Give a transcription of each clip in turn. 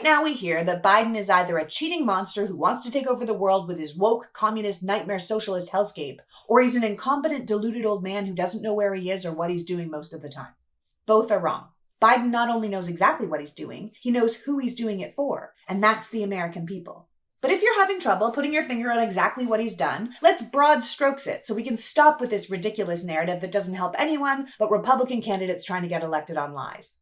now we hear that Biden is either a cheating monster who wants to take over the world with his woke, communist, nightmare socialist hellscape, or he's an incompetent, deluded old man who doesn't know where he is or what he's doing most of the time. Both are wrong. Biden not only knows exactly what he's doing, he knows who he's doing it for, and that's the American people. But if you're having trouble putting your finger on exactly what he's done, let's broad strokes it so we can stop with this ridiculous narrative that doesn't help anyone but Republican candidates trying to get elected on lies.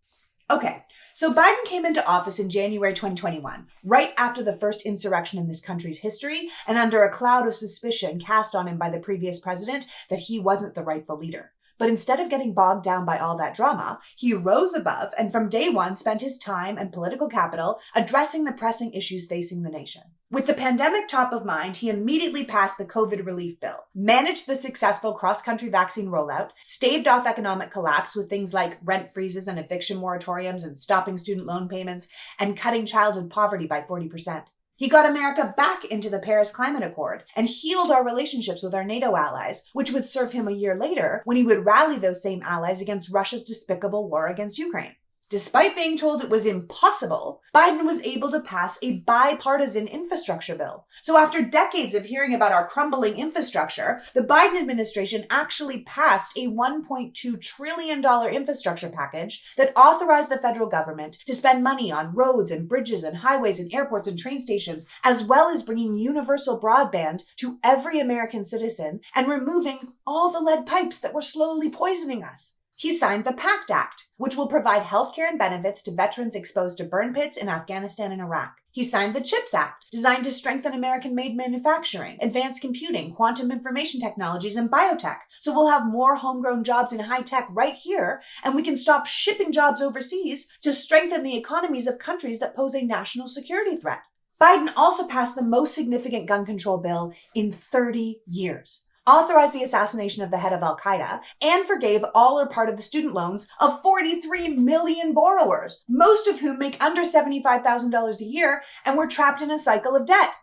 Okay, so Biden came into office in January 2021, right after the first insurrection in this country's history, and under a cloud of suspicion cast on him by the previous president that he wasn't the rightful leader. But instead of getting bogged down by all that drama, he rose above and from day one spent his time and political capital addressing the pressing issues facing the nation. With the pandemic top of mind, he immediately passed the COVID relief bill, managed the successful cross-country vaccine rollout, staved off economic collapse with things like rent freezes and eviction moratoriums and stopping student loan payments, and cutting childhood poverty by 40%. He got America back into the Paris Climate Accord and healed our relationships with our NATO allies, which would serve him a year later when he would rally those same allies against Russia's despicable war against Ukraine. Despite being told it was impossible, Biden was able to pass a bipartisan infrastructure bill. So after decades of hearing about our crumbling infrastructure, the Biden administration actually passed a $1.2 trillion infrastructure package that authorized the federal government to spend money on roads and bridges and highways and airports and train stations, as well as bringing universal broadband to every American citizen and removing all the lead pipes that were slowly poisoning us. He signed the PACT Act, which will provide health care and benefits to veterans exposed to burn pits in Afghanistan and Iraq. He signed the CHIPS Act, designed to strengthen American-made manufacturing, advanced computing, quantum information technologies, and biotech. So we'll have more homegrown jobs in high-tech right here, and we can stop shipping jobs overseas to strengthen the economies of countries that pose a national security threat. Biden also passed the most significant gun control bill in 30 years. Authorized the assassination of the head of al-Qaeda, and forgave all or part of the student loans of 43 million borrowers, most of whom make under $75,000 a year and were trapped in a cycle of debt.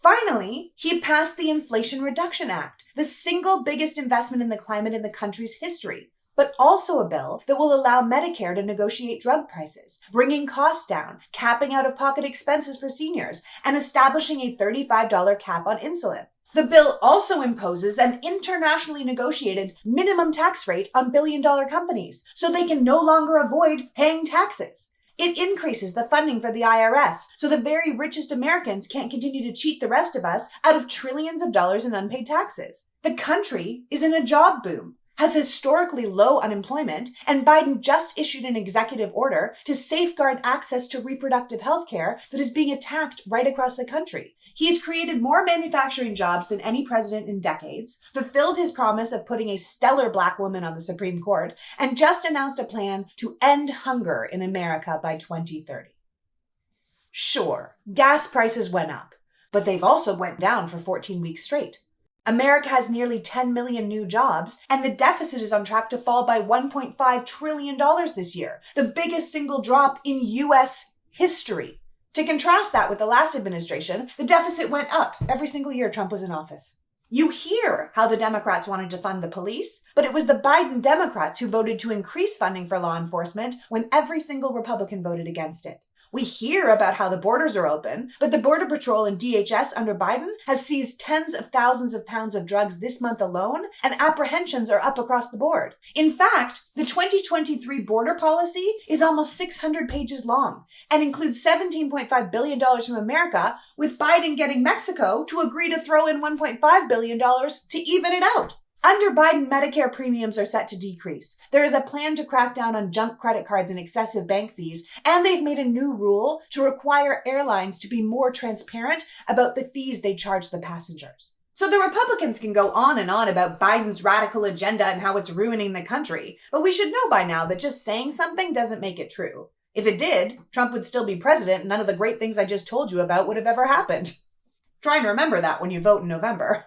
Finally, he passed the Inflation Reduction Act, the single biggest investment in the climate in the country's history, but also a bill that will allow Medicare to negotiate drug prices, bringing costs down, capping out-of-pocket expenses for seniors, and establishing a $35 cap on insulin. The bill also imposes an internationally negotiated minimum tax rate on billion-dollar companies, so they can no longer avoid paying taxes. It increases the funding for the IRS, so the very richest Americans can't continue to cheat the rest of us out of trillions of dollars in unpaid taxes. The country is in a job boom, has historically low unemployment, and Biden just issued an executive order to safeguard access to reproductive health care that is being attacked right across the country. He's created more manufacturing jobs than any president in decades, fulfilled his promise of putting a stellar black woman on the Supreme Court, and just announced a plan to end hunger in America by 2030. Sure, gas prices went up, but they've also went down for 14 weeks straight. America has nearly 10 million new jobs, and the deficit is on track to fall by $1.5 trillion this year, the biggest single drop in U.S. history. To contrast that with the last administration, the deficit went up every single year Trump was in office. You hear how the Democrats wanted to fund the police, but it was the Biden Democrats who voted to increase funding for law enforcement when every single Republican voted against it. We hear about how the borders are open, but the Border Patrol and DHS under Biden has seized tens of thousands of pounds of drugs this month alone, and apprehensions are up across the board. In fact, the 2023 border policy is almost 600 pages long and includes $17.5 billion from America, with Biden getting Mexico to agree to throw in $1.5 billion to even it out. Under Biden, Medicare premiums are set to decrease. There is a plan to crack down on junk credit cards and excessive bank fees, and they've made a new rule to require airlines to be more transparent about the fees they charge the passengers. So the Republicans can go on and on about Biden's radical agenda and how it's ruining the country, but we should know by now that just saying something doesn't make it true. If it did, Trump would still be president and none of the great things I just told you about would have ever happened. Try and remember that when you vote in November.